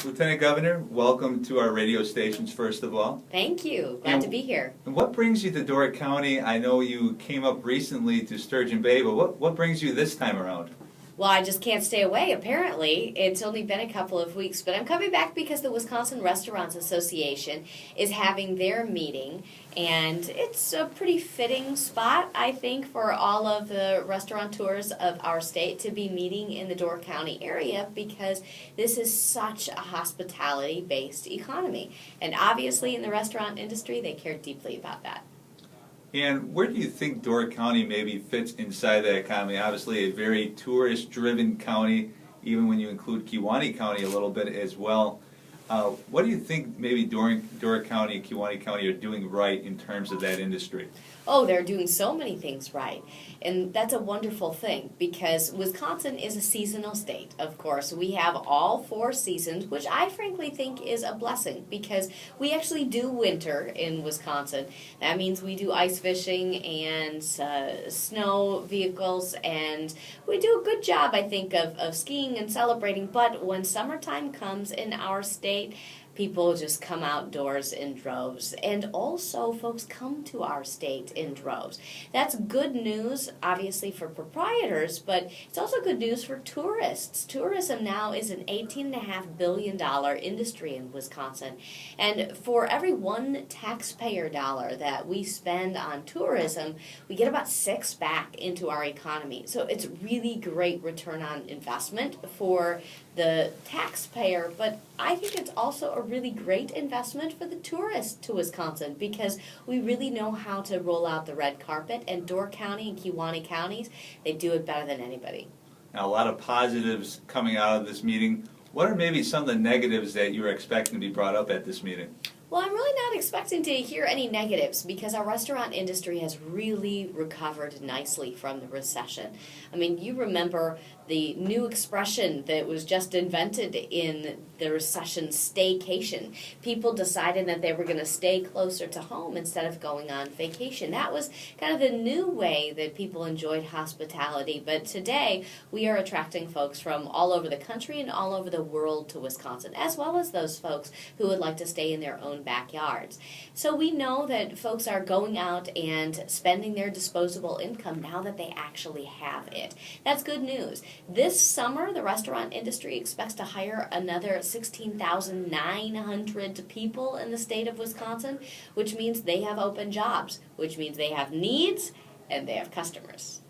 Lieutenant Governor, welcome to our radio stations, first of all. Thank you. Glad to be here. And what brings you to Door County? I know you came up recently to Sturgeon Bay, but what brings you this time around? Well, I just can't stay away, apparently. It's only been a couple of weeks, but I'm coming back because the Wisconsin Restaurants Association is having their meeting, and it's a pretty fitting spot, I think, for all of the restaurateurs of our state to be meeting in the Door County area because this is such a hospitality-based economy. And obviously in the restaurant industry, they care deeply about that. And where do you think Door County maybe fits inside that economy? Obviously a very tourist-driven county, even when you include Kewaunee County a little bit as well. What do you think maybe Door County and Kewaunee County are doing right in terms of that industry? Oh, they're doing so many things right. And that's a wonderful thing because Wisconsin is a seasonal state, of course. We have all 4 seasons, which I frankly think is a blessing because we actually do winter in Wisconsin. That means we do ice fishing and snow vehicles, and we do a good job, I think, of skiing and celebrating. But when summertime comes in our state, people just come outdoors in droves, and also folks come to our state in droves. That's good news, obviously, for proprietors, but it's also good news for tourists. Tourism now is an $18.5 billion industry in Wisconsin, and for every one taxpayer dollar that we spend on tourism, we get about 6 back into our economy. So it's really great return on investment for the taxpayer, but I think it's also a really great investment for the tourist to Wisconsin because we really know how to roll out the red carpet, and Door County and Kewaunee counties, they do it better than anybody. Now, a lot of positives coming out of this meeting. What are maybe some of the negatives that you were expecting to be brought up at this meeting? Well, I'm really not expecting to hear any negatives because our restaurant industry has really recovered nicely from the recession. I mean, you remember the new expression that was just invented in the recession, staycation. People decided that they were going to stay closer to home instead of going on vacation. That was kind of the new way that people enjoyed hospitality. But today, we are attracting folks from all over the country and all over the world to Wisconsin, as well as those folks who would like to stay in their own backyards. So we know that folks are going out and spending their disposable income now that they actually have it. That's good news. This summer, the restaurant industry expects to hire another 16,900 people in the state of Wisconsin, which means they have open jobs, which means they have needs and they have customers.